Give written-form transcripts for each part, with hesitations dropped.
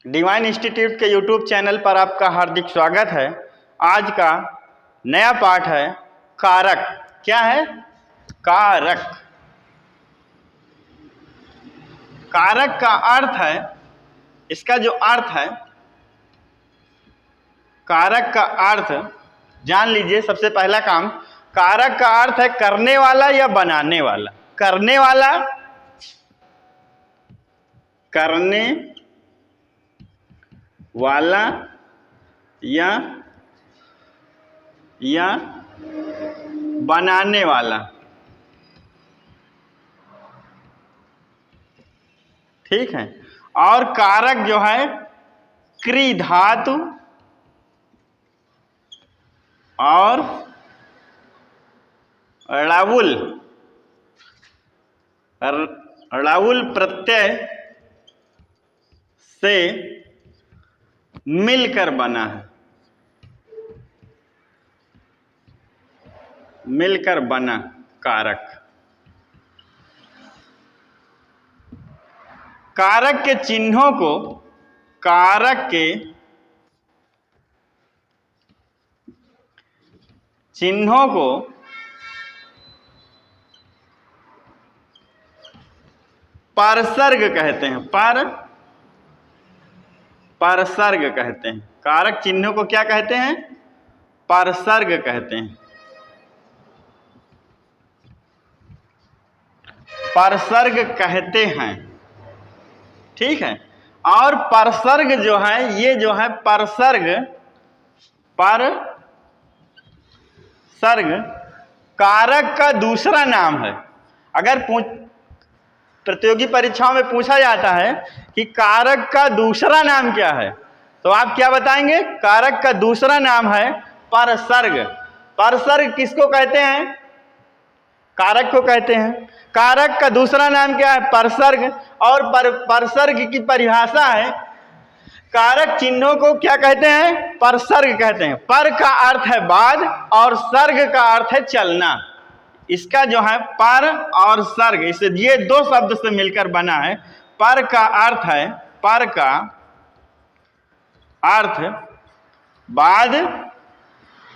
Divine institute के YouTube channel पर आपका हार्दिक स्वागत है। आज का नया पाठ है कारक। क्या है? कारक। कारक का अर्थ है, इसका जो अर्थ है, कारक का अर्थ जान लीजिए। सबसे पहला काम, कारक का अर्थ है करने वाला या बनाने वाला। करने वाला, करने वाला या बनाने वाला। ठीक है। और कारक जो है क्री धातु और ड़ावुल प्रत्यय से मिलकर बना है। मिलकर बना कारक। कारक के चिन्हों को, कारक के चिन्हों को परसर्ग कहते हैं। परसर्ग कहते हैं। कारक चिन्हों को क्या कहते हैं? परसर्ग कहते हैं। परसर्ग कहते हैं। ठीक है। और परसर्ग जो है, ये जो है परसर्ग, कारक का दूसरा नाम है। अगर प्रतियोगी परीक्षाओं में पूछा जाता है कि कारक का दूसरा नाम क्या है, तो आप क्या बताएंगे? कारक का दूसरा नाम है परसर्ग। परसर्ग किसको कहते हैं? कारक को कहते हैं। कारक का दूसरा नाम क्या है? परसर्ग। और परसर्ग की परिभाषा है, कारक चिन्हों को क्या कहते हैं? परसर्ग कहते हैं। पर का अर्थ है बाद और सर्ग का अर्थ है चलना। इसका जो है पर और सर्ग, इसे ये दो शब्द से मिलकर बना है। पर का अर्थ है, पर का अर्थ बाद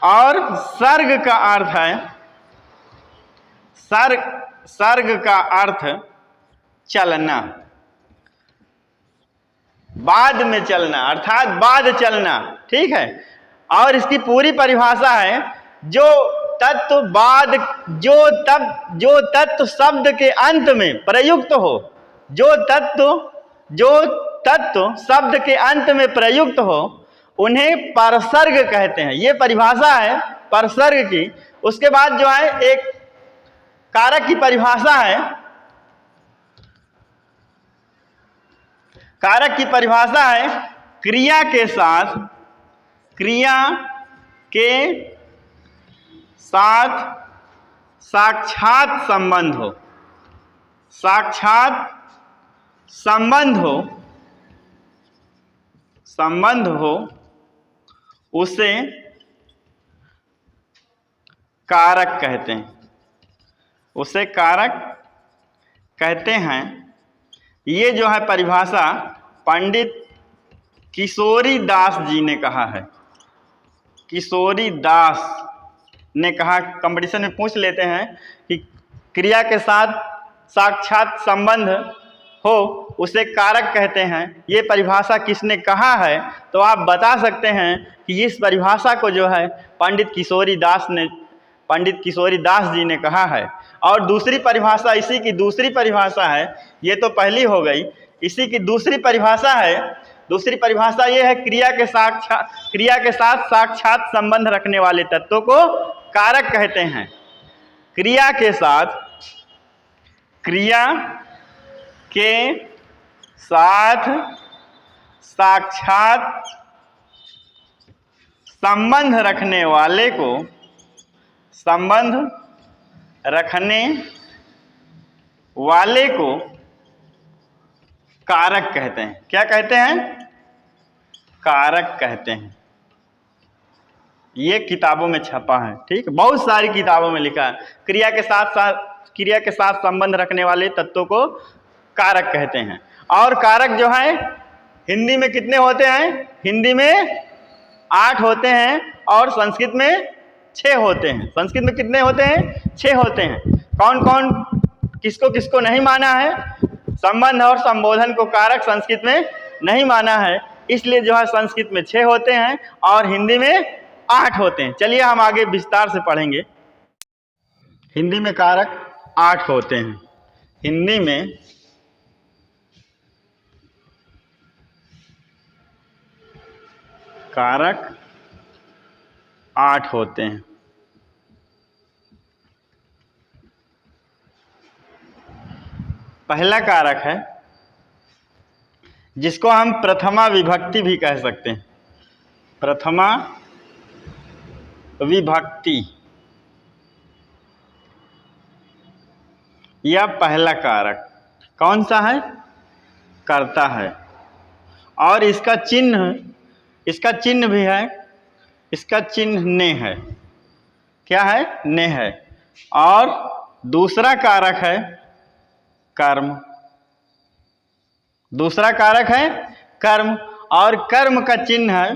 और सर्ग का अर्थ है, सर्ग का अर्थ चलना, बाद में चलना, अर्थात बाद चलना। ठीक है। और इसकी पूरी परिभाषा है, जो तत्व बाद, जो तत्व शब्द के अंत में प्रयुक्त हो, जो तत्व शब्द के अंत में प्रयुक्त हो, उन्हें परसर्ग कहते हैं। ये परिभाषा है परसर्ग की। उसके बाद जो है एक कारक की परिभाषा है। कारक की परिभाषा है क्रिया के साक्षात संबंध हो। साक्षात संबंध हो उसे कारक कहते हैं। उसे कारक कहते हैं। ये जो है परिभाषा पंडित किशोरी दास जी ने कहा है। किशोरी दास ने कहा, कंपटीशन में पूछ लेते हैं कि क्रिया के साथ साक्षात संबंध हो उसे कारक कहते हैं। ये परिभाषा किसने कहा है? तो आप बता सकते हैं कि इस परिभाषा को जो है पंडित किशोरी दास जी ने कहा है। और दूसरी परिभाषा, इसी की दूसरी परिभाषा है, ये तो पहली हो गई, इसी की दूसरी परिभाषा है। दूसरी परिभाषा ये है, क्रिया के साथ साक्षात संबंध रखने वाले तत्वों को कारक कहते हैं। क्रिया के साथ साक्षात संबंध रखने वाले को कारक कहते हैं। क्या कहते हैं? कारक कहते हैं। ये किताबों में छपा है। ठीक, बहुत सारी किताबों में लिखा है, क्रिया के साथ संबंध रखने वाले तत्वों को कारक कहते हैं। और कारक जो है हिंदी में कितने होते हैं? हिंदी में 8 होते हैं और संस्कृत में 6 होते हैं। संस्कृत में कितने होते हैं? 6 होते हैं। कौन कौन किसको किसको नहीं माना है? संबंध और संबोधन को कारक संस्कृत में नहीं माना है, इसलिए जो है संस्कृत में 6 होते हैं और हिंदी में 8 होते हैं। चलिए हम आगे विस्तार से पढ़ेंगे। हिंदी में कारक 8 होते हैं। हिंदी में कारक 8 होते हैं। पहला कारक है जिसको हम प्रथमा विभक्ति भी कह सकते हैं। प्रथमा विभक्ति या पहला कारक कौन सा है? कर्ता है। और इसका चिन्ह भी है। इसका चिन्ह ने है। क्या है? ने है। और दूसरा कारक है कर्म। दूसरा कारक है कर्म और कर्म का चिन्ह है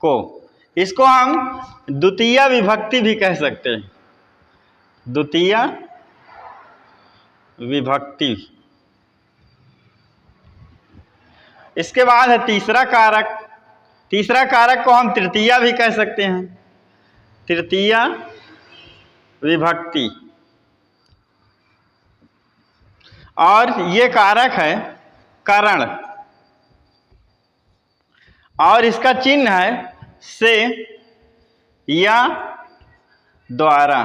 को। इसको हम द्वितीय विभक्ति भी कह सकते हैं। द्वितीय विभक्ति। इसके बाद है तीसरा कारक। तीसरा कारक को हम तृतीया भी कह सकते हैं। तृतीय विभक्ति। और ये कारक है करण और इसका चिन्ह है से या द्वारा।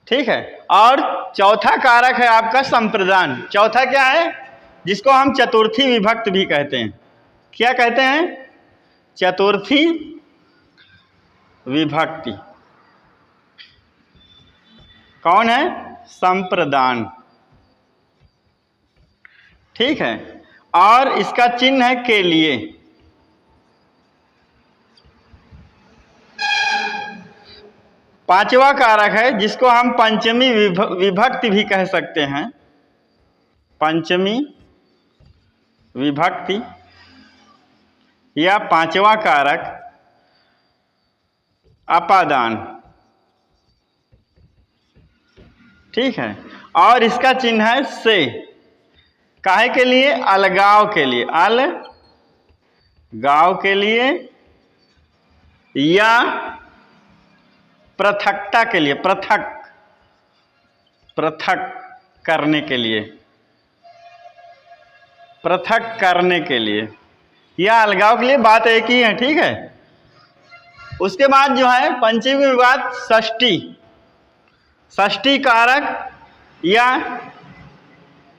ठीक है। और चौथा कारक है आपका संप्रदान। चौथा क्या है? जिसको हम चतुर्थी विभक्त भी कहते हैं। क्या कहते हैं? चतुर्थी विभक्ति। कौन है? संप्रदान। ठीक है। और इसका चिन्ह है के लिए। पांचवा कारक है जिसको हम पंचमी विभक्ति भी कह सकते हैं। पंचमी विभक्ति या पांचवा कारक अपादान। ठीक है। और इसका चिन्ह है से। काहे के लिए? अलगाव के लिए। अलगाव के लिए या पृथकता के लिए। पृथक करने के लिए। पृथक करने के लिए या अलगाव के लिए, बात एक ही है। ठीक है। उसके बाद जो है पंचमी के बाद षष्ठी। षष्ठी कारक या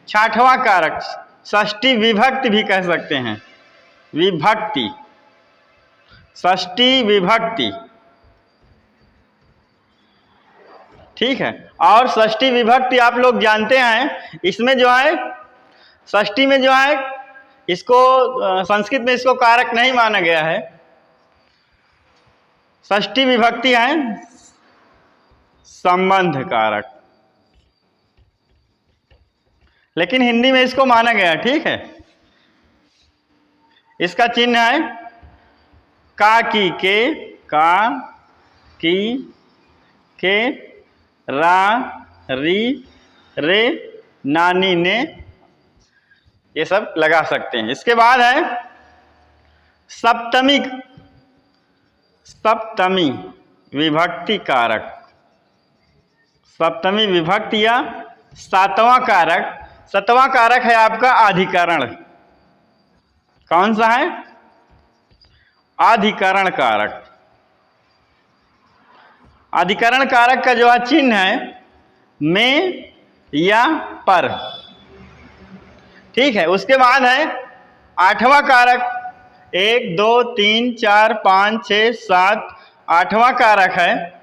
छठवां कारक षष्ठी विभक्ति भी कह सकते हैं। विभक्ति। षष्ठी विभक्ति। ठीक है। और षष्ठी विभक्ति आप लोग जानते हैं, इसमें जो है षष्ठी में जो है इसको संस्कृत में इसको कारक नहीं माना गया है। षष्ठी विभक्ति है संबंध कारक, लेकिन हिंदी में इसको माना गया। ठीक है। इसका चिन्ह है का की के, का की के, रा री रे, नानी ने, ये सब लगा सकते हैं। इसके बाद है सप्तमी विभक्ति कारक। सप्तमी विभक्ति या सातवां कारक। सातवां कारक है आपका अधिकरण। कौन सा है? अधिकरण कारक। अधिकरण कारक का जो है चिन्ह है में या पर। ठीक है। उसके बाद है आठवां कारक। 1 2 3 4 5 6 7 आठवां कारक है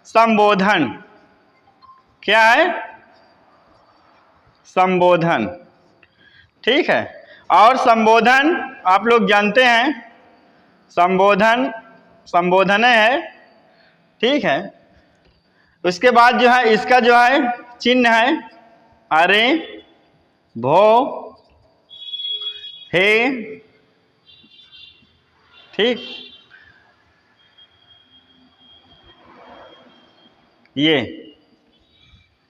संबोधन। क्या है? संबोधन। ठीक है। और संबोधन आप लोग जानते हैं, संबोधन है। ठीक है। उसके बाद जो है इसका जो है चिन्ह है अरे भो हे, ठीक, ये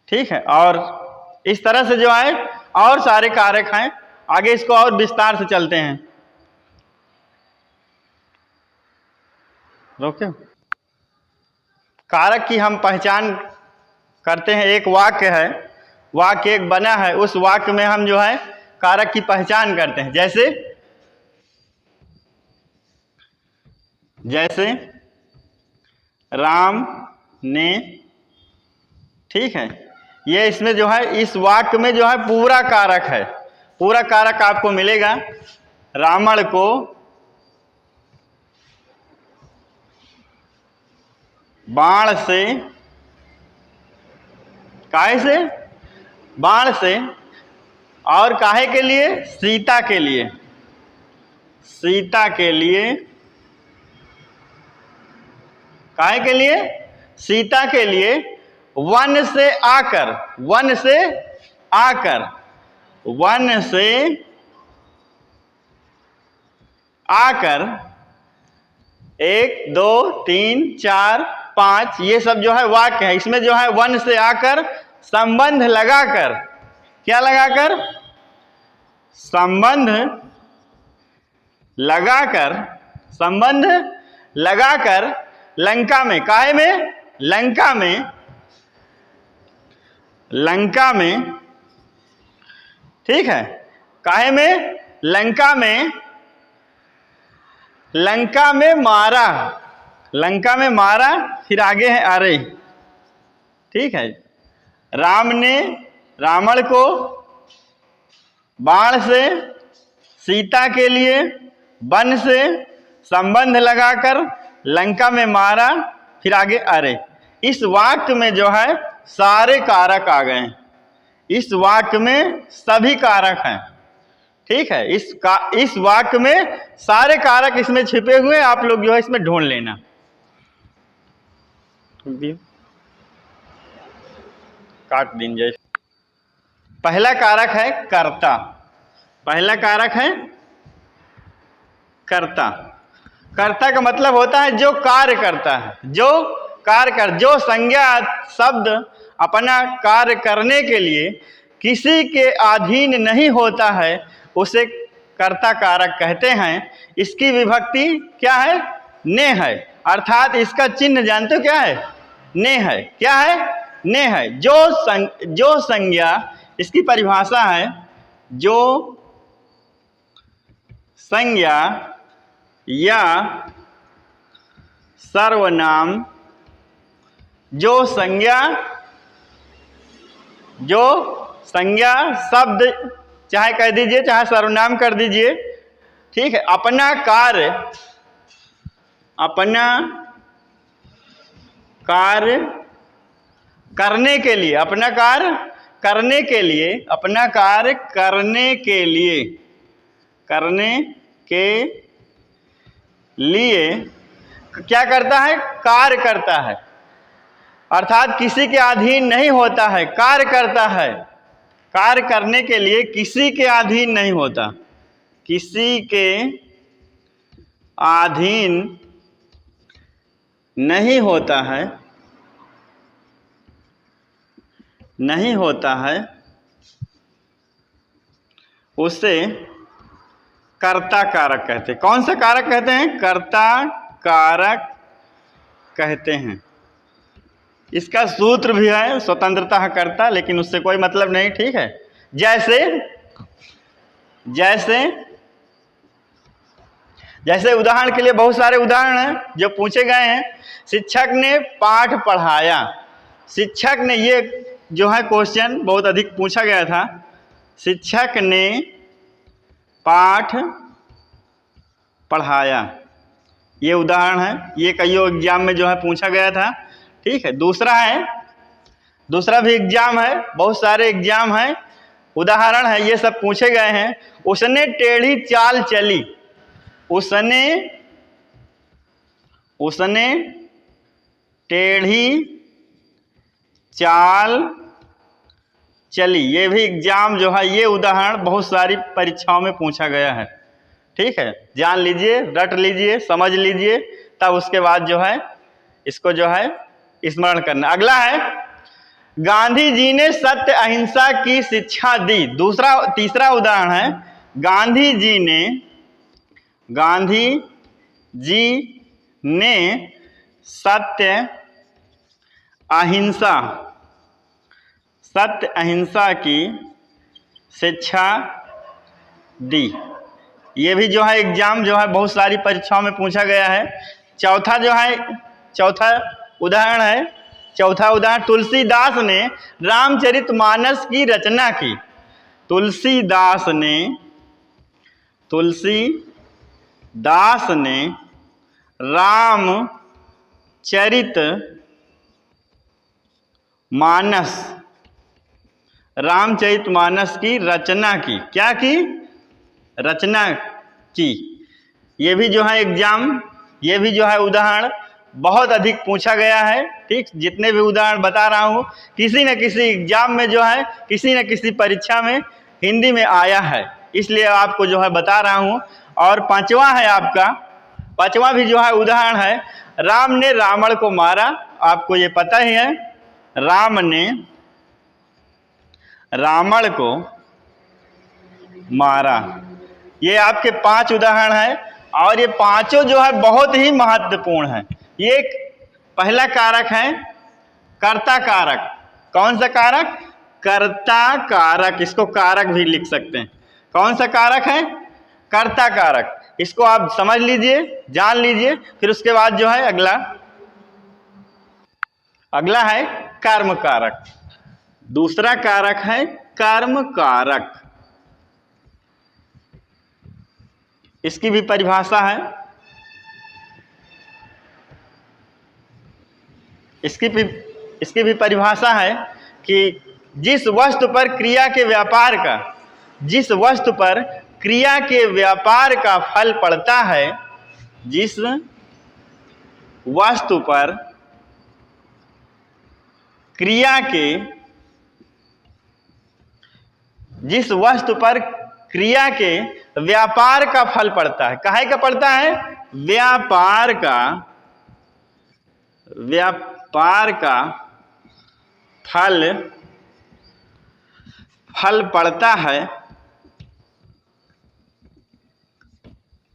ठीक है। और इस तरह से जो है और सारे कारक हैं, आगे इसको और विस्तार से चलते हैं। रोके, कारक की हम पहचान करते हैं। एक वाक्य है, वाक्य एक बना है, उस वाक्य में हम जो है कारक की पहचान करते हैं। जैसे राम ने, ठीक है, ये इसमें जो है इस वाक्य में जो है पूरा कारक है। पूरा कारक आपको मिलेगा। रावण को बाण से, काहे से? बाण से। और काहे के लिए? सीता के लिए। सीता के लिए, काहे के लिए? सीता के लिए वन से आकर, वन से आकर, वन से आकर 1 2 3 4 5 ये सब जो है वाक्य है। इसमें जो है वन से आकर संबंध लगाकर, क्या लगाकर? संबंध लगाकर, संबंध लगाकर लंका में, काहे में? लंका में, लंका में, ठीक है, काहे में? लंका में, लंका में मारा, लंका में मारा। फिर आगे है अरे, ठीक है। राम ने रावण को बाण से, सीता के लिए वन से संबंध लगाकर लंका में मारा। फिर आगे अरे। इस वाक्य में जो है सारे कारक आ गए। इस वाक्य में सभी कारक हैं, ठीक है। इस वाक्य में सारे कारक इसमें छिपे हुए, आप लोग जो है इसमें ढूंढ लेना। काट दीजिए। पहला कारक है कर्ता। पहला कारक है कर्ता। कर्ता का मतलब होता है जो कार्य करता है, जो कार्य कर, जो संज्ञा शब्द अपना कार्य करने के लिए किसी के अधीन नहीं होता है, उसे कर्ता कारक कहते हैं। इसकी विभक्ति क्या है? ने है। अर्थात इसका चिन्ह जानते हो क्या है? ने है। क्या है? ने है। जो संज्ञा, इसकी परिभाषा है, जो संज्ञा या सर्वनाम, जो संज्ञा शब्द चाहे कह दीजिए, चाहे सर्वनाम कर दीजिए, ठीक है, अपना कार्य करने के लिए, अपना कार्य करने के लिए, अपना कार्य करने के लिए, करने के लिए क्या करता है? कार्य करता है। अर्थात किसी के अधीन नहीं होता है, कार्य करता है। कार्य करने के लिए किसी के अधीन नहीं होता, किसी के अधीन नहीं होता है, नहीं होता है, उसे कर्ता कारक कहते हैं। कौन सा कारक कहते हैं? कर्ता कारक कहते हैं। इसका सूत्र भी है, स्वतंत्रता कर्ता, लेकिन उससे कोई मतलब नहीं, ठीक है। जैसे उदाहरण के लिए बहुत सारे उदाहरण हैं जो पूछे गए हैं। शिक्षक ने पाठ पढ़ाया। शिक्षक ने, ये जो है क्वेश्चन बहुत अधिक पूछा गया था। शिक्षक ने पाठ पढ़ाया, ये उदाहरण है। ये कईयों एग्जाम में जो है पूछा गया था, ठीक है। दूसरा भी एग्जाम है, बहुत सारे एग्जाम हैं, उदाहरण है, ये सब पूछे गए हैं। उसने टेढ़ी चाल चली। उसने टेढ़ी चाल चली, ये भी एग्जाम जो है, ये उदाहरण बहुत सारी परीक्षाओं में पूछा गया है। ठीक है, जान लीजिए, रट लीजिए, समझ लीजिए, तब उसके बाद जो है इसको जो है स्मरण करना। अगला है, गांधी जी ने सत्य अहिंसा की शिक्षा दी। तीसरा उदाहरण है, गांधी जी ने सत्य अहिंसा की शिक्षा दी। ये भी जो है एग्जाम जो है बहुत सारी परीक्षाओं में पूछा गया है। चौथा उदाहरण, तुलसीदास ने रामचरितमानस की रचना की। तुलसीदास ने रामचरितमानस की रचना की। क्या की? रचना की। ये भी जो है एग्जाम, ये भी जो है उदाहरण बहुत अधिक पूछा गया है। ठीक, जितने भी उदाहरण बता रहा हूँ किसी न किसी एग्जाम में जो है, किसी न किसी परीक्षा में हिंदी में आया है, इसलिए आपको जो है बता रहा हूँ। और पांचवा है आपका, पांचवा भी जो है उदाहरण है, राम ने रावण को मारा। आपको ये पता ही है, राम ने रावण को मारा। ये आपके 5 उदाहरण है और ये पांचों जो है बहुत ही महत्वपूर्ण है। ये पहला कारक है कर्ता कारक। कौन सा कारक? कर्ता कारक। इसको कारक भी लिख सकते हैं। कौन सा कारक है? कर्ता कारक। इसको आप समझ लीजिए, जान लीजिए। फिर उसके बाद जो है अगला है कर्म कारक। दूसरा कारक है कर्म कारक। इसकी भी परिभाषा है, इसकी भी परिभाषा है कि जिस वस्तु पर क्रिया के व्यापार का फल पड़ता है, जिस वस्तु पर क्रिया के व्यापार का फल पड़ता है। काहे का पड़ता है? व्यापार का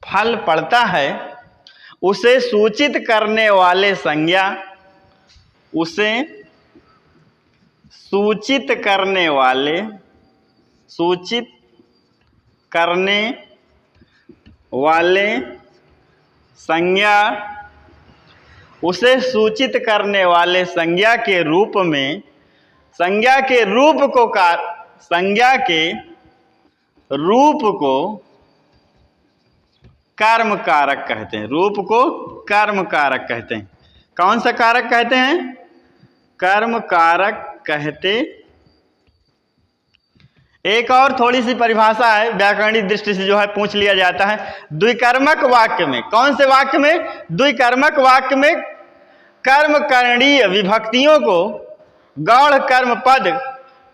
फल पड़ता है, उसे सूचित करने वाले संज्ञा, सूचित करने वाले संज्ञा के रूप में, संज्ञा के रूप को कर्म कारक कहते हैं। रूप को कर्म कारक कहते हैं। कौन सा कारक कहते हैं? कर्म कारक कहते। एक और थोड़ी सी परिभाषा है, व्याकरणिक दृष्टि से जो है पूछ लिया जाता है। द्विकर्मक वाक्य में, कौन से वाक्य में? द्विकर्मक वाक्य में कर्म करणीय विभक्तियों को गौण कर्म पद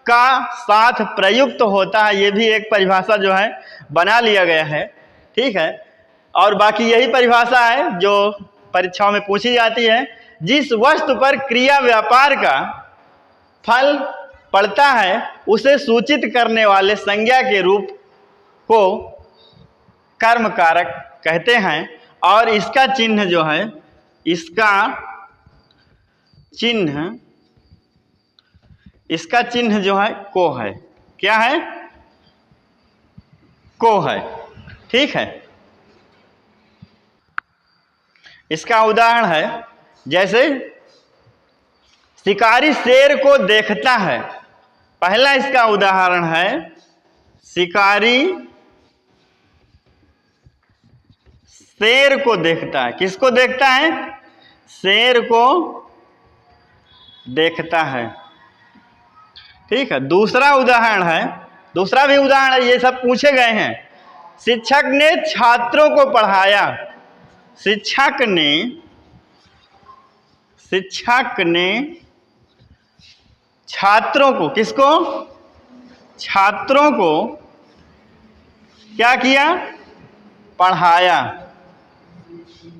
का साथ प्रयुक्त होता है। ये भी एक परिभाषा जो है बना लिया गया है। ठीक है, और बाकी यही परिभाषा है जो परीक्षाओं में पूछी जाती है। जिस वस्तु पर क्रिया व्यापार का फल पड़ता है, उसे सूचित करने वाले संज्ञा के रूप को कर्म कारक कहते हैं। और इसका चिन्ह जो है, इसका चिन्ह जो है को है। क्या है? को है। ठीक है, इसका उदाहरण है, जैसे शिकारी शेर को देखता है। पहला इसका उदाहरण है, शिकारी शेर को देखता है। किसको देखता है? शेर को देखता है। ठीक है, दूसरा उदाहरण है, दूसरा भी उदाहरण है, ये सब पूछे गए हैं। शिक्षक ने छात्रों को पढ़ाया। शिक्षक ने छात्रों को, किसको? छात्रों को क्या किया? पढ़ाया।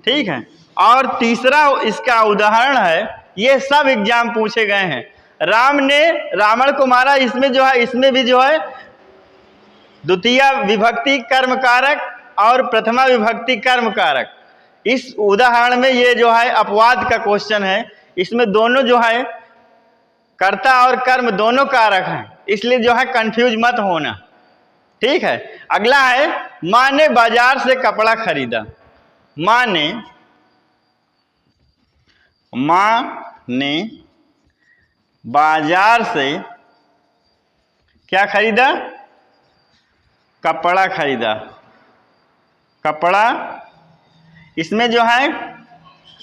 ठीक है। और तीसरा इसका उदाहरण है, ये सब एग्जाम पूछे गए हैं। राम ने रावण को मारा, इसमें जो है, इसमें भी जो है द्वितीय विभक्ति कर्म कारक और प्रथमा विभक्ति कर्म कारक। इस उदाहरण में ये जो है अपवाद का क्वेश्चन है, इसमें दोनों जो है कर्ता और कर्म दोनों कारक हैं, इसलिए जो है कंफ्यूज मत होना। ठीक है। अगला है, माँ ने बाजार से कपड़ा खरीदा। माँ ने बाजार से क्या खरीदा? कपड़ा खरीदा। कपड़ा, इसमें जो है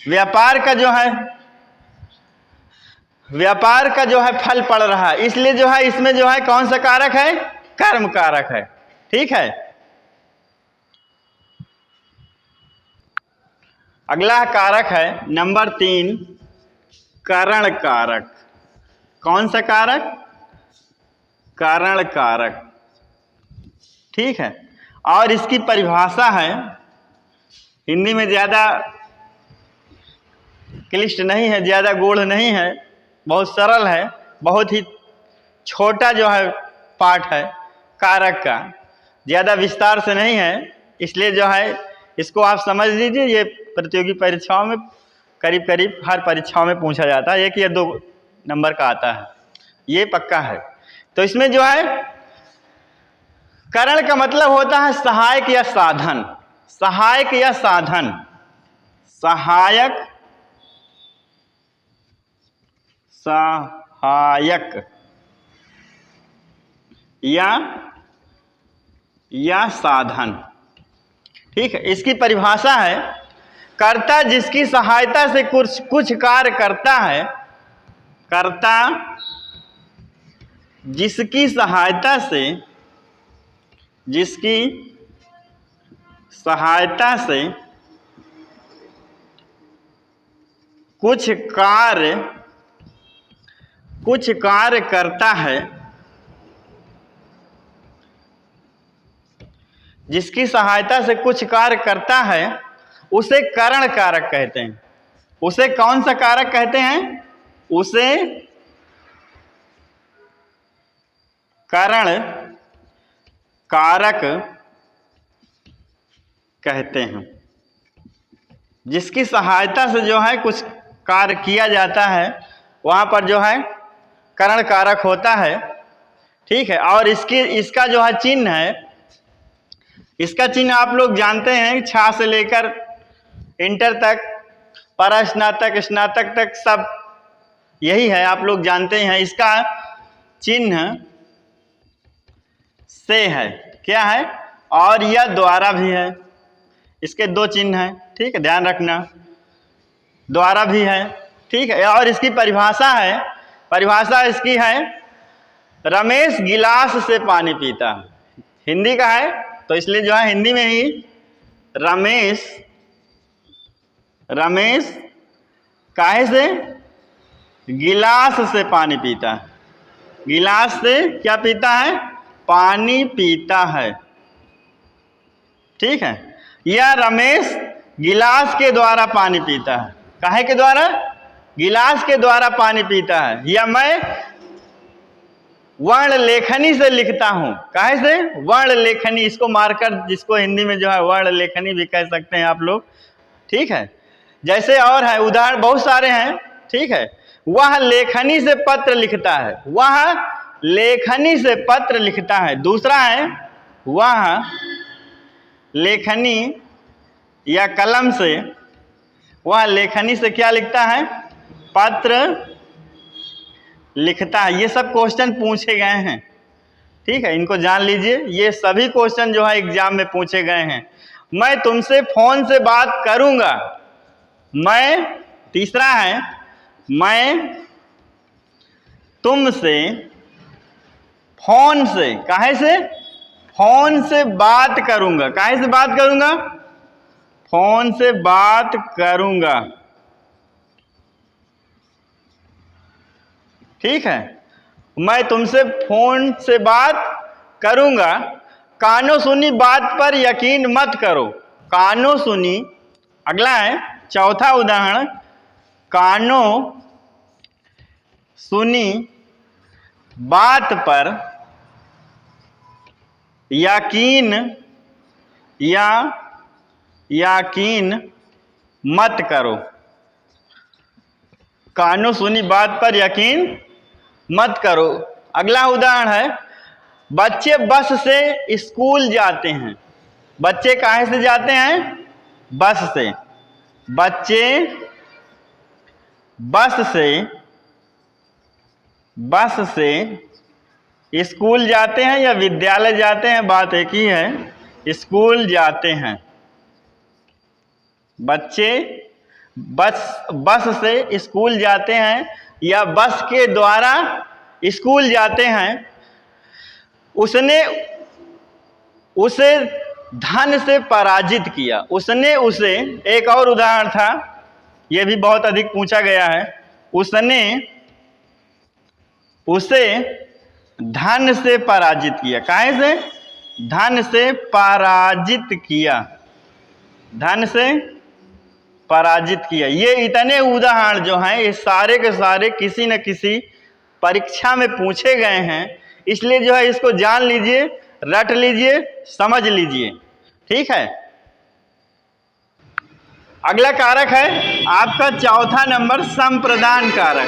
व्यापार का जो है फल पड़ रहा है, इसलिए जो है इसमें जो है कौन सा कारक है? कर्म कारक है। ठीक है। अगला कारक है नंबर 3, करण कारक। कौन सा कारक? करण कारक। ठीक है। और इसकी परिभाषा है, हिंदी में ज़्यादा क्लिष्ट नहीं है, ज़्यादा गूढ़ नहीं है, बहुत सरल है, बहुत ही छोटा जो है पार्ट है कारक का, ज़्यादा विस्तार से नहीं है, इसलिए जो है इसको आप समझ लीजिए। ये प्रतियोगी परीक्षाओं में करीब करीब हर परीक्षाओं में पूछा जाता है, 1 या 2 नंबर का आता है, ये पक्का है। तो इसमें जो है करण का मतलब होता है सहायक या साधन। सहायक या साधन, सहायक या साधन। ठीक है। इसकी परिभाषा है, कर्ता जिसकी सहायता से कुछ कार्य करता है। कर्ता जिसकी सहायता से कुछ कार्य करता है, जिसकी सहायता से कुछ कार्य करता है, उसे करण कारक कहते हैं। उसे कौन सा कारक कहते हैं? उसे करण कारक कहते हैं। जिसकी सहायता से जो है कुछ कार्य किया जाता है, वहां पर जो है करण कारक होता है। ठीक है। और इसका जो है चिन्ह है, इसका चिन्ह आप लोग जानते हैं, छा से लेकर इंटर तक, परास्नातक, स्नातक तक सब यही है, आप लोग जानते हैं। इसका चिन्ह से है, क्या है? और यह द्वारा भी है। इसके 2 चिन्ह हैं। ठीक है, ध्यान रखना, द्वारा भी है। ठीक है। और इसकी परिभाषा इसकी है, रमेश गिलास से पानी पीता। हिंदी का है तो इसलिए जो है हिंदी में ही रमेश काहे से? गिलास से पानी पीता है। गिलास से क्या पीता है? पानी पीता है। ठीक है। यह रमेश गिलास के द्वारा पानी पीता है। काहे के द्वारा? गिलास के द्वारा पानी पीता है। या मैं वर्ण लेखनी से लिखता हूं। काहे से? वर्ण लेखनी, इसको मार्कर, जिसको हिंदी में जो है वर्ण लेखनी भी कह सकते हैं आप लोग। ठीक है। जैसे और है उदाहरण बहुत सारे हैं। ठीक है। वह लेखनी से पत्र लिखता है। वह लेखनी से पत्र लिखता है। दूसरा है, वह लेखनी या कलम से, वह लेखनी से क्या लिखता है? पत्र लिखता है। ये सब क्वेश्चन पूछे गए हैं। ठीक है, इनको जान लीजिए, ये सभी क्वेश्चन जो है एग्जाम में पूछे गए हैं। मैं तुमसे फोन से बात करूंगा। तीसरा है, मैं तुमसे फोन से, काहे से? फोन से बात करूंगा। काहे से बात करूंगा? फोन से बात करूंगा। ठीक है। मैं तुमसे फोन से बात करूंगा, कानों सुनी बात पर यकीन मत करो। कानों सुनी, अगला है चौथा उदाहरण, कानों सुनी बात पर यकीन मत करो। कानों सुनी बात पर यकीन मत करो। अगला उदाहरण है, बच्चे बस से स्कूल जाते हैं। बच्चे काहे से जाते हैं? बस से। बच्चे बस से स्कूल जाते हैं या विद्यालय जाते हैं, बात एक ही है। स्कूल जाते हैं। बच्चे बस से स्कूल जाते हैं या बस के द्वारा स्कूल जाते हैं। उसने उसे धन से पराजित किया। उसने उसे, एक और उदाहरण था, यह भी बहुत अधिक पूछा गया है, उसने उसे धन से पराजित किया। काहे से? धन से पराजित किया। धन से पराजित किया। ये इतने उदाहरण जो हैं, ये सारे के सारे किसी न किसी परीक्षा में पूछे गए हैं। इसलिए जो है इसको जान लीजिए, रट लीजिए, समझ लीजिए। ठीक है। अगला कारक है आपका चौथा नंबर, संप्रदान कारक।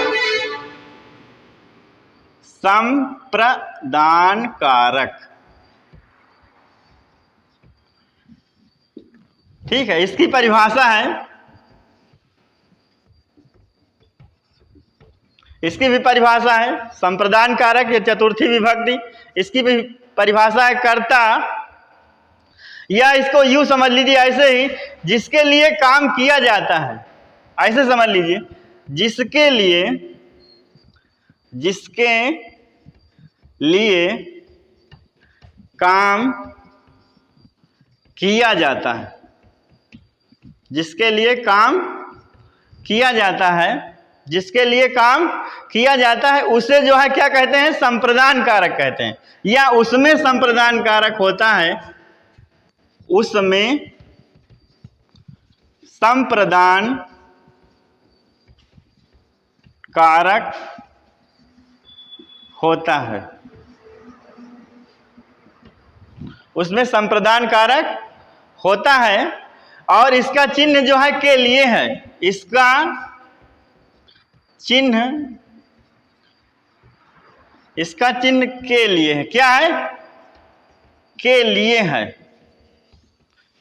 संप्रदान कारक, ठीक है। इसकी परिभाषा है, इसकी भी परिभाषा है, संप्रदान कारक या चतुर्थी विभक्ति। इसकी भी परिभाषा है, कर्ता, या इसको यूं समझ लीजिए ऐसे ही, जिसके लिए काम किया जाता है। ऐसे समझ लीजिए, जिसके लिए काम किया जाता है। जिसके लिए काम किया जाता है, जिसके लिए काम किया जाता है, उसे जो है क्या कहते हैं? संप्रदान कारक कहते हैं। या उसमें संप्रदान कारक होता है, उसमें संप्रदान कारक होता है। उसमें संप्रदान कारक होता है और इसका चिन्ह जो है के लिए है। इसका चिन्ह के लिए है। क्या है? के लिए है।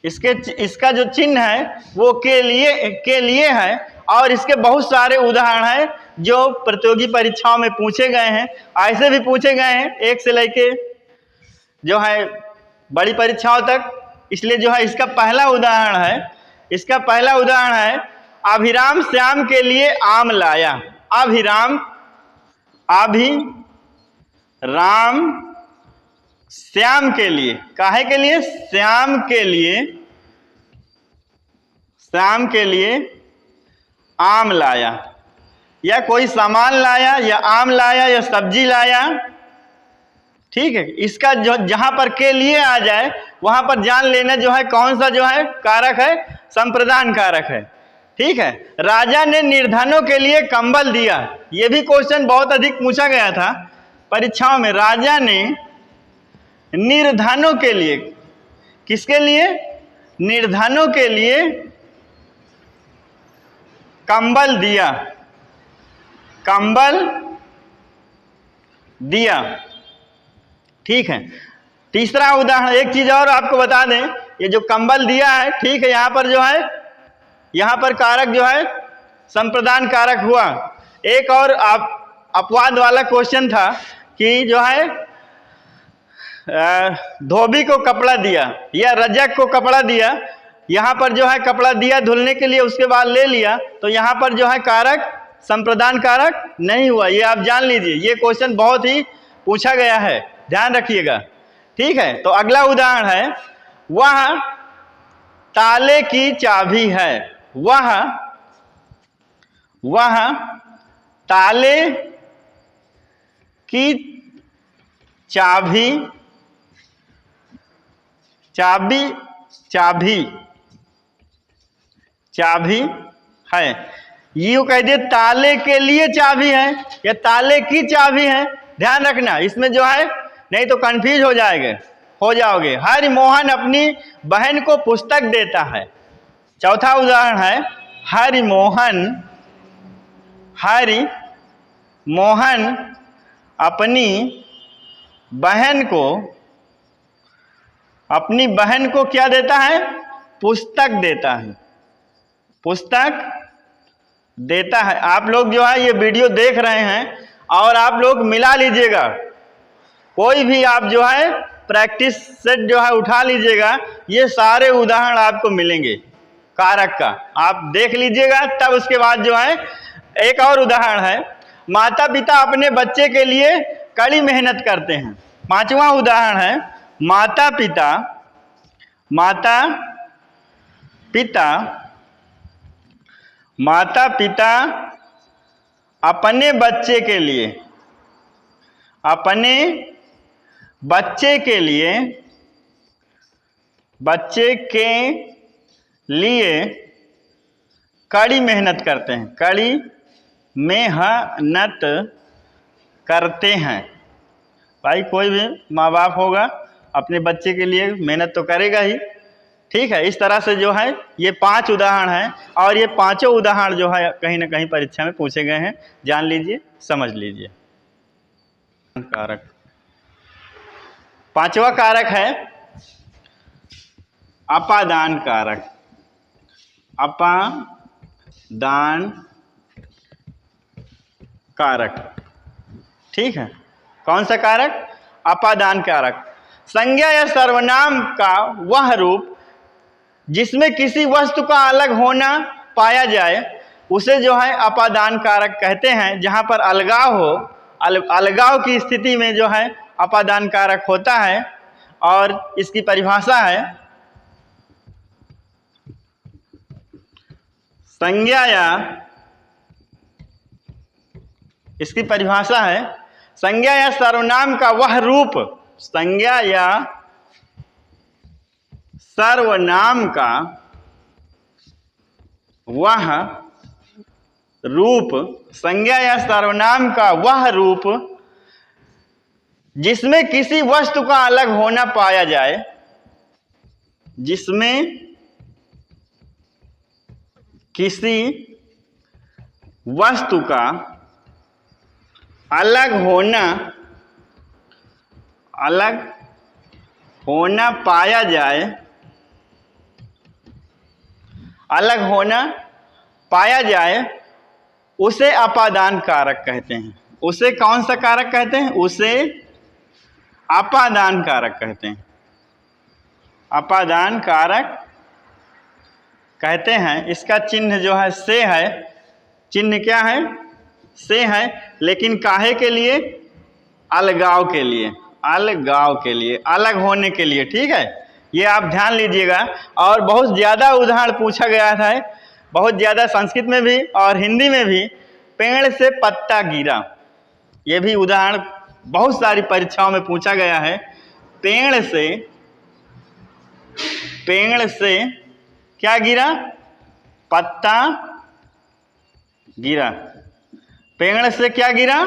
इसका जो चिन्ह है वो के लिए है। और इसके बहुत सारे उदाहरण हैं जो प्रतियोगी परीक्षाओं में पूछे गए हैं। ऐसे भी पूछे गए हैं, एक से लेके जो है बड़ी परीक्षाओं तक। इसलिए जो है इसका पहला उदाहरण है, अभिराम श्याम के लिए आम लाया। अभिराम श्याम के लिए, काहे के लिए? श्याम के लिए आम लाया। या कोई सामान लाया, या आम लाया, या सब्जी लाया। ठीक है। इसका जो जहां पर के लिए आ जाए वहां पर जान लेना जो है कौन सा जो है कारक है, संप्रदान कारक है। ठीक है। राजा ने निर्धनों के लिए कंबल दिया। यह भी क्वेश्चन बहुत अधिक पूछा गया था परीक्षाओं में। राजा ने निर्धनों के लिए, किसके लिए? निर्धनों के लिए कंबल दिया। कंबल दिया। ठीक है। तीसरा उदाहरण, एक चीज और आपको बता दें, ये जो कंबल दिया है, ठीक है, यहां पर जो है, यहां पर कारक जो है संप्रदान कारक हुआ। एक और अपवाद वाला क्वेश्चन था कि जो है धोबी को कपड़ा दिया या रजक को कपड़ा दिया। यहां पर जो है कपड़ा दिया धुलने के लिए, उसके बाद ले लिया, तो यहां पर जो है कारक संप्रदान कारक नहीं हुआ। ये आप जान लीजिए, ये क्वेश्चन बहुत ही पूछा गया है, ध्यान रखिएगा। ठीक है। तो अगला उदाहरण है, वह ताले की चाबी है। वह ताले की चाबी, चाबी, चाबी, चाबी है। यूं कह दिए ताले के लिए चाबी है या ताले की चाबी है, ध्यान रखना इसमें जो है, नहीं तो कंफ्यूज हो जाओगे। हरिमोहन अपनी बहन को पुस्तक देता है। चौथा उदाहरण है हरिमोहन अपनी बहन को क्या देता है? पुस्तक देता है, पुस्तक देता है। आप लोग जो है ये वीडियो देख रहे हैं और आप लोग मिला लीजिएगा, कोई भी आप जो है प्रैक्टिस सेट जो है उठा लीजिएगा, ये सारे उदाहरण आपको मिलेंगे कारक का, आप देख लीजिएगा। तब उसके बाद जो है एक और उदाहरण है, माता पिता अपने बच्चे के लिए कड़ी मेहनत करते हैं। पांचवा उदाहरण है माता पिता अपने बच्चे के लिए कड़ी मेहनत करते हैं, कड़ी मेहनत करते हैं। भाई कोई भी माँ बाप होगा अपने बच्चे के लिए मेहनत तो करेगा ही, ठीक है। इस तरह से जो है ये 5 उदाहरण हैं और ये पांचों उदाहरण जो है कहीं ना कहीं परीक्षा में पूछे गए हैं, जान लीजिए, समझ लीजिए। कारक, पांचवा कारक है अपादान कारक। अपादान कारक, ठीक है। कौन सा कारक? अपादान कारक। संज्ञा या सर्वनाम का वह रूप जिसमें किसी वस्तु का अलग होना पाया जाए उसे जो है अपादान कारक कहते हैं। जहां पर अलगाव हो, अलगाव की स्थिति में जो है अपादान कारक होता है। और इसकी परिभाषा है संज्ञा या, इसकी परिभाषा है संज्ञा या सर्वनाम का वह रूप, संज्ञा या सर्वनाम का वह रूप, संज्ञा या सर्वनाम का वह रूप जिसमें किसी वस्तु का अलग होना पाया जाए, जिसमें किसी वस्तु का अलग होना पाया जाए, अलग होना पाया जाए, उसे अपादान कारक कहते हैं। उसे कौन सा कारक कहते हैं? उसे अपादान कारक कहते हैं। अपादान कारक कहते हैं। इसका चिन्ह जो है से है, चिन्ह क्या है? से है, लेकिन काहे के लिए? अलगाव के लिए, अलगाव के लिए, अलग होने के लिए, ठीक है। ये आप ध्यान लीजिएगा। और बहुत ज़्यादा उदाहरण पूछा गया था, बहुत ज़्यादा, संस्कृत में भी और हिंदी में भी। पेड़ से पत्ता गिरा, ये भी उदाहरण बहुत सारी परीक्षाओं में पूछा गया है। पेड़ से क्या गिरा? पत्ता गिरा। पेड़ से क्या गिरा?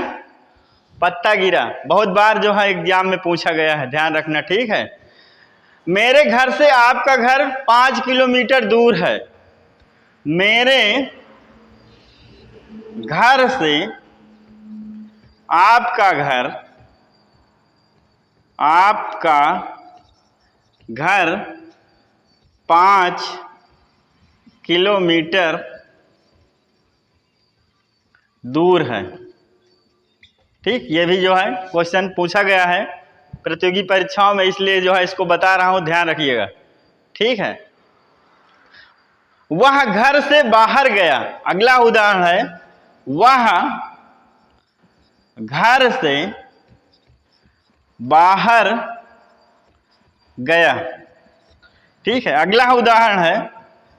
पत्ता गिरा। बहुत बार जो है एग्जाम में पूछा गया है, ध्यान रखना, ठीक है। मेरे घर से आपका घर 5 किलोमीटर दूर है। मेरे घर से आपका घर 5 किलोमीटर दूर है, ठीक। ये भी जो है क्वेश्चन पूछा गया है प्रतियोगी परीक्षाओं में, इसलिए जो है इसको बता रहा हूं, ध्यान रखिएगा, ठीक है। वह घर से बाहर गया। अगला उदाहरण है वह घर से बाहर गया, ठीक है। अगला उदाहरण है,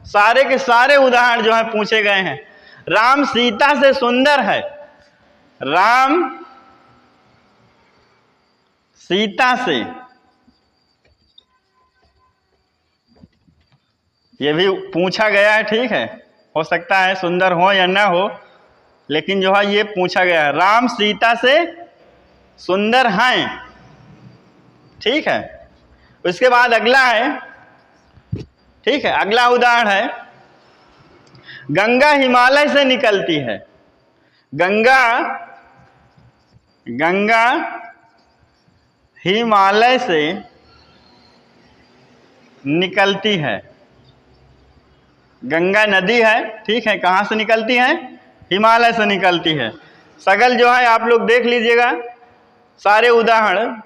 सारे के सारे उदाहरण जो है पूछे गए हैं। राम सीता से सुंदर है। राम सीता से, ये भी पूछा गया है, ठीक है, हो सकता है सुंदर हो या ना हो, लेकिन जो है ये पूछा गया है। राम सीता से सुंदर हैं, ठीक है। उसके बाद अगला है, ठीक है, अगला उदाहरण है, गंगा हिमालय से निकलती है। गंगा हिमालय से निकलती है। गंगा नदी है, ठीक है, कहाँ से निकलती है? हिमालय से निकलती है। सगल जो है आप लोग देख लीजिएगा सारे उदाहरण।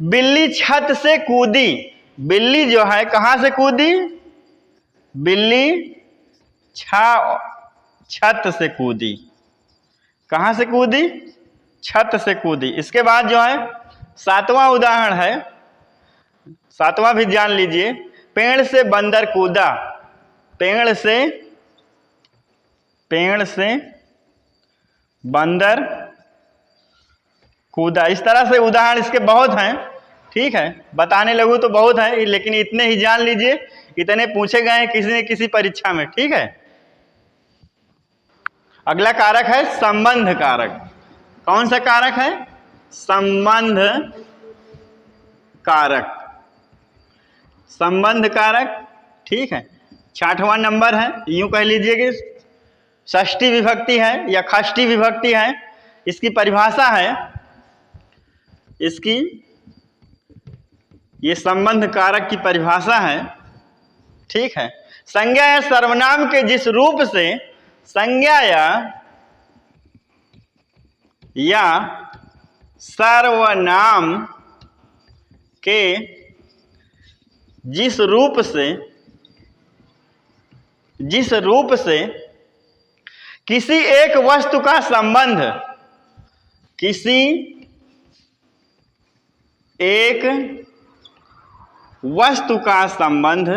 बिल्ली छत से कूदी, बिल्ली जो है कहाँ से कूदी? बिल्ली छत से कूदी। कहाँ से कूदी? छत से कूदी। इसके बाद जो है 7वां उदाहरण है, 7वां भी जान लीजिए। पेड़ से बंदर कूदा, पेड़ से बंदर कूदा। इस तरह से उदाहरण इसके बहुत हैं, ठीक है, बताने लगूँ तो बहुत है, लेकिन इतने ही जान लीजिए, इतने पूछे गए हैं किसी न किसी परीक्षा में, ठीक है। अगला कारक है संबंध कारक। कौन सा कारक है? संबंध कारक। संबंध कारक, ठीक है, 6वां नंबर है। यूं कह लीजिए कि षष्ठी विभक्ति है या षष्ठी विभक्ति है। इसकी परिभाषा है, इसकी ये संबंध कारक की परिभाषा है, ठीक है। संज्ञा या सर्वनाम के जिस रूप से, संज्ञा या सर्वनाम के जिस रूप से किसी एक वस्तु का संबंध, किसी एक वस्तु का संबंध,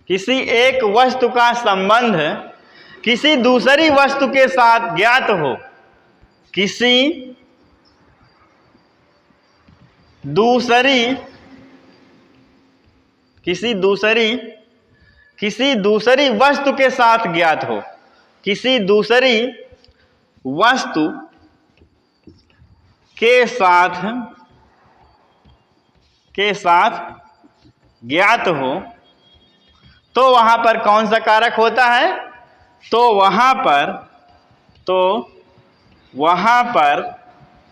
किसी एक वस्तु का संबंध किसी दूसरी वस्तु के साथ ज्ञात हो, किसी दूसरी वस्तु के साथ ज्ञात हो, किसी दूसरी वस्तु के साथ ज्ञात हो, तो वहां पर कौन सा कारक होता है? तो वहां पर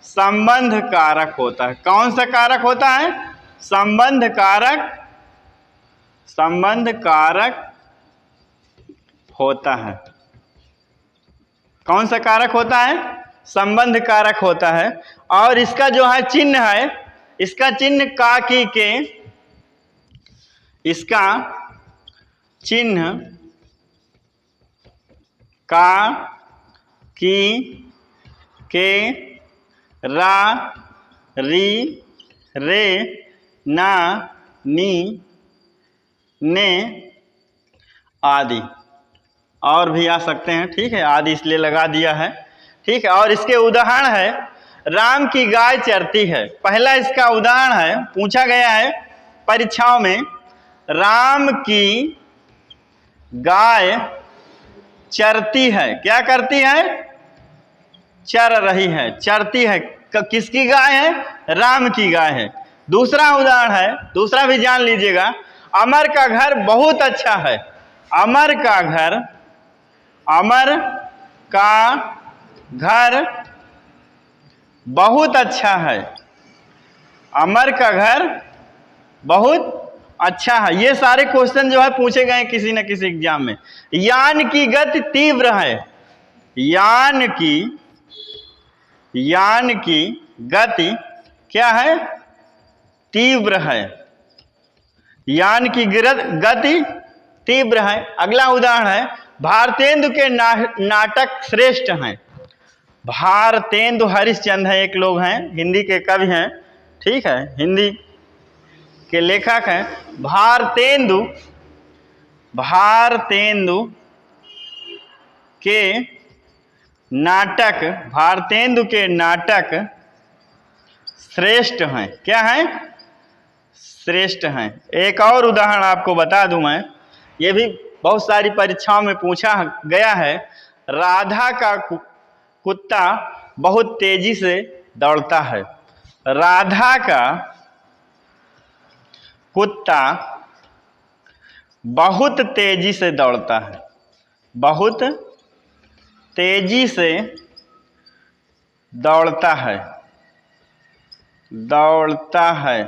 संबंध कारक होता है। कौन सा कारक होता है? संबंध कारक होता है। कौन सा कारक होता है? संबंध कारक होता है। और इसका जो है चिन्ह है, इसका चिन्ह का की के, इसका चिन्ह का की के, रा, री, रे, ना, नी, ने आदि, और भी आ सकते हैं, ठीक है, आदि इसलिए लगा दिया है, ठीक है। और इसके उदाहरण है, राम की गाय चरती है। पहला इसका उदाहरण है, पूछा गया है परीक्षाओं में, राम की गाय चरती है। क्या करती है? चर रही है, चरती है। किसकी गाय है? राम की गाय है। दूसरा उदाहरण है, दूसरा भी जान लीजिएगा, अमर का घर बहुत अच्छा है। अमर का घर बहुत अच्छा है। अमर का घर बहुत अच्छा है। ये सारे क्वेश्चन जो है पूछे गए किसी न किसी एग्जाम में। यान की गति तीव्र है। यान की गति क्या है? तीव्र है। यान की गति तीव्र है। अगला उदाहरण है, भारतेंदु के नाटक श्रेष्ठ हैं। भारतेंदु हरिश्चंद्र है, एक लोग हैं, हिंदी के कवि हैं, ठीक है, हिंदी के लेखक हैं। भारतेंदु के नाटक, भारतेंदु के नाटक श्रेष्ठ हैं। क्या हैं? श्रेष्ठ हैं। एक और उदाहरण आपको बता दूं मैं, ये भी बहुत सारी परीक्षाओं में पूछा गया है। राधा का कुत्ता बहुत तेजी से दौड़ता है। राधा का कुत्ता बहुत तेजी से दौड़ता है। बहुत तेजी से दौड़ता है। दौड़ता है।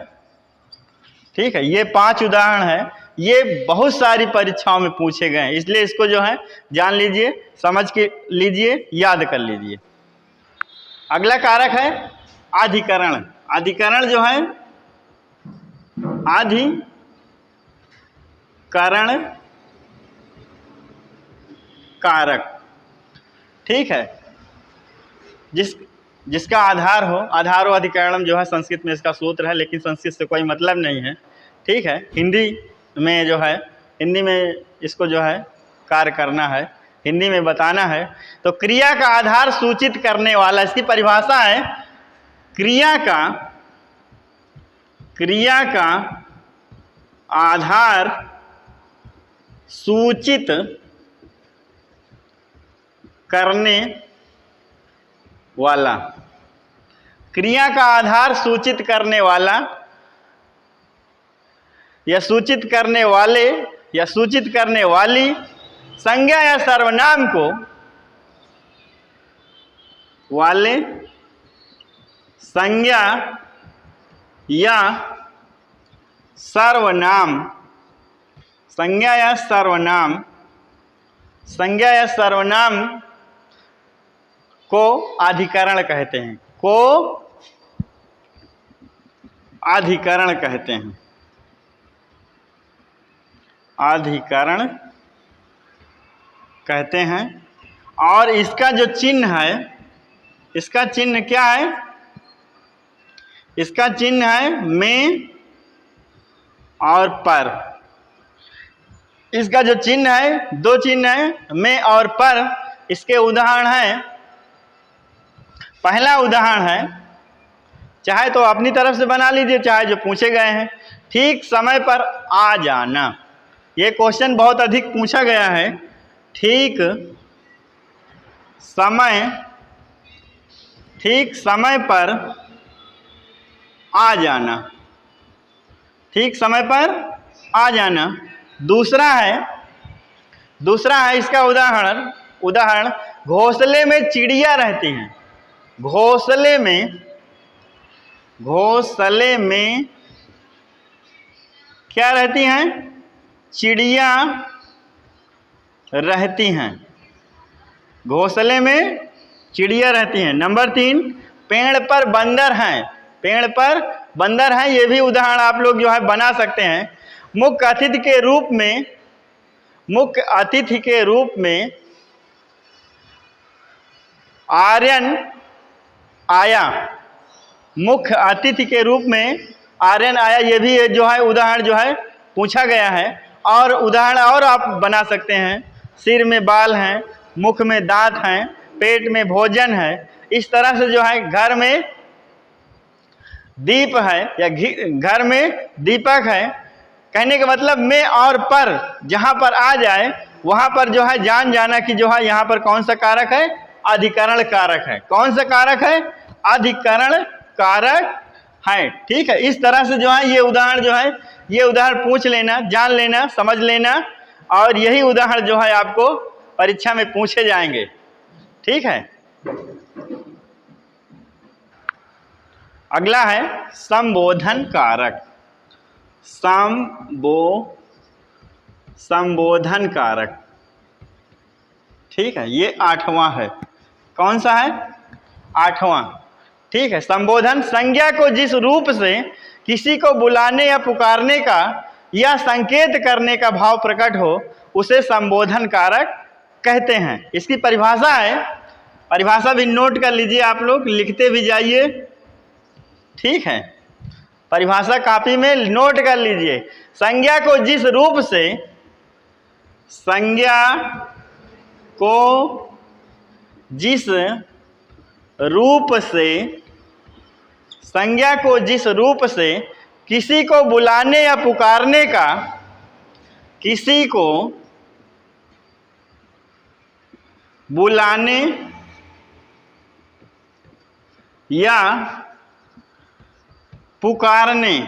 ठीक है, ये 5 उदाहरण है। ये बहुत सारी परीक्षाओं में पूछे गए हैं, इसलिए इसको जो है जान लीजिए, समझ के लीजिए, याद कर लीजिए। अगला कारक है अधिकरण। अधिकरण जो है, अधिकरण कारक। ठीक है, जिसका आधार हो, आधारो अधिकरणम जो है संस्कृत में इसका सूत्र है, लेकिन संस्कृत से कोई मतलब नहीं है। ठीक है, हिंदी में जो है, हिंदी में इसको जो है कार्य करना है, हिंदी में बताना है। तो क्रिया का आधार सूचित करने वाला, इसकी परिभाषा है क्रिया का आधार सूचित करने वाला। क्रिया का आधार सूचित करने वाला या सूचित करने वाले या सूचित करने वाली संज्ञा या सर्वनाम को वाले संज्ञा या सर्वनाम, संज्ञा या सर्वनाम, संज्ञा या सर्वनाम को अधिकरण कहते हैं। को अधिकरण कहते हैं। अधिकरण कहते हैं। और इसका जो चिन्ह है, इसका चिन्ह क्या है? इसका चिन्ह है में और पर। इसका जो चिन्ह है, 2 चिन्ह है, में और पर। इसके उदाहरण हैं, पहला उदाहरण है, चाहे तो अपनी तरफ से बना लीजिए, चाहे जो पूछे गए हैं, ठीक समय पर आ जाना। ये क्वेश्चन बहुत अधिक पूछा गया है। ठीक समय पर आ जाना। ठीक समय पर आ जाना। दूसरा है इसका उदाहरण घोंसले में चिड़िया रहती हैं। घोंसले में क्या रहती हैं? चिड़िया रहती हैं। घोंसले में चिड़िया रहती हैं। नंबर 3, पेड़ पर बंदर हैं। पेड़ पर बंदर हैं, ये भी उदाहरण आप लोग जो है बना सकते हैं। मुख्य अतिथि के रूप में आर्यन आया। मुख्य अतिथि के रूप में आर्यन आया, ये भी जो है उदाहरण जो है पूछा गया है। और उदाहरण और आप बना सकते हैं, सिर में बाल हैं, मुख में दांत हैं, पेट में भोजन है। इस तरह से जो है घर में दीप है या घर में दीपक है। कहने का मतलब में और पर जहां पर आ जाए वहां पर जो है जान जाना कि जो है यहाँ पर कौन सा कारक है? अधिकरण कारक है। कौन सा कारक है? अधिकरण कारक है। ठीक है, इस तरह से जो है ये उदाहरण पूछ लेना, जान लेना, समझ लेना, और यही उदाहरण जो है आपको परीक्षा में पूछे जाएंगे। ठीक है, अगला है संबोधन कारक। संबोधन कारक। ठीक है, ये 8वां है। कौन सा है? 8वां। ठीक है, संबोधन संज्ञा को जिस रूप से किसी को बुलाने या पुकारने का या संकेत करने का भाव प्रकट हो, उसे संबोधन कारक कहते हैं। इसकी परिभाषा है, परिभाषा भी नोट कर लीजिए, आप लोग लिखते भी जाइए। ठीक है, परिभाषा कॉपी में नोट कर लीजिए। संज्ञा को जिस रूप से, संज्ञा को जिस रूप से, संज्ञा को जिस रूप से किसी को बुलाने या पुकारने का, किसी को बुलाने या पुकारने,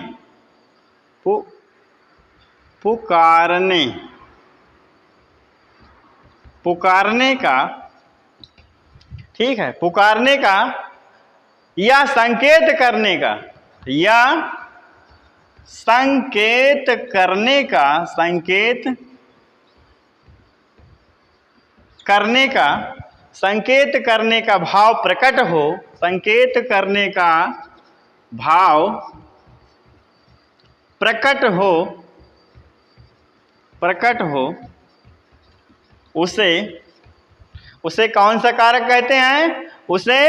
पुकारने का, ठीक है, पुकारने का या संकेत करने का, या संकेत करने का, संकेत करने का, संकेत करने का भाव प्रकट हो, संकेत करने का भाव प्रकट हो, प्रकट हो, उसे कौन सा कारक कहते हैं? उसे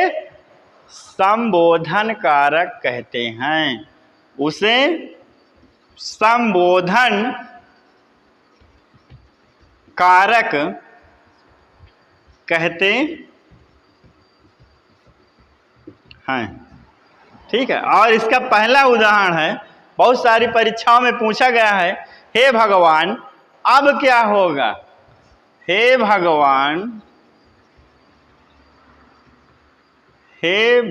संबोधन कारक कहते हैं। उसे संबोधन कारक कहते हैं, ठीक है। और इसका पहला उदाहरण है, बहुत सारी परीक्षाओं में पूछा गया है, हे भगवान अब क्या होगा? हे भगवान, हे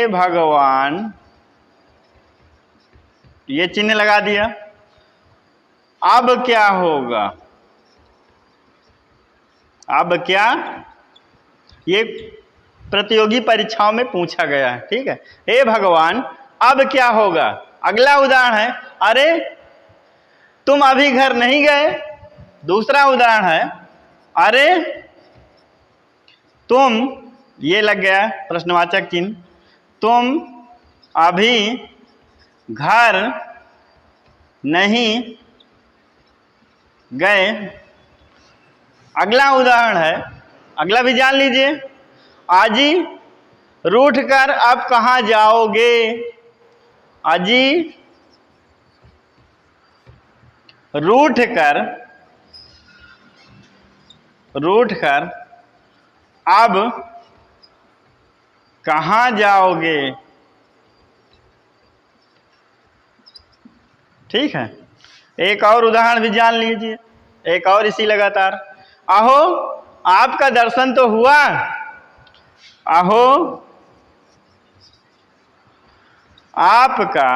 भगवान, ये चिन्ह लगा दिया। अब क्या होगा? अब क्या, ये प्रतियोगी परीक्षाओं में पूछा गया है, ठीक है। हे भगवान अब क्या होगा? अगला उदाहरण है, अरे तुम अभी घर नहीं गए। दूसरा उदाहरण है, अरे तुम, ये लग गया प्रश्नवाचक चिन्ह, तुम अभी घर नहीं गए। अगला उदाहरण है, अगला भी जान लीजिए, आजी रूठ कर अब कहाँ जाओगे? आजी रूठ कर अब कहाँ जाओगे? ठीक है। एक और उदाहरण भी जान लीजिए, एक और इसी लगातार, अहो आपका दर्शन तो हुआ। अहो आपका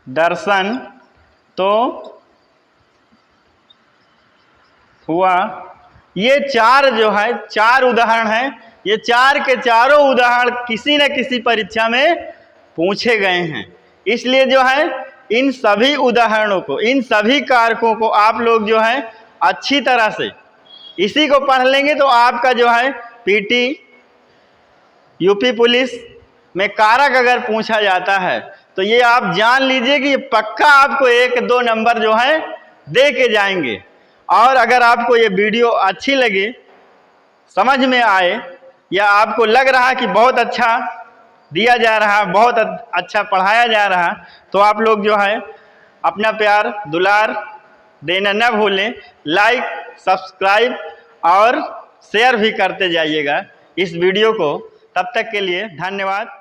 दर्शन तो हुआ। ये चार जो है, चार उदाहरण हैं। ये चार के चारों उदाहरण किसी न किसी परीक्षा में पूछे गए हैं। इसलिए जो है इन सभी उदाहरणों को, इन सभी कारकों को आप लोग जो है अच्छी तरह से इसी को पढ़ लेंगे तो आपका जो है पीटी, यूपी पुलिस में कारक अगर पूछा जाता है तो ये आप जान लीजिए कि ये पक्का आपको 1-2 नंबर जो है दे के जाएंगे। और अगर आपको ये वीडियो अच्छी लगे, समझ में आए, या आपको लग रहा कि बहुत अच्छा दिया जा रहा, बहुत अच्छा पढ़ाया जा रहा, तो आप लोग जो है अपना प्यार दुलार देना न भूलें। लाइक, सब्सक्राइब और शेयर भी करते जाइएगा इस वीडियो को। तब तक के लिए धन्यवाद।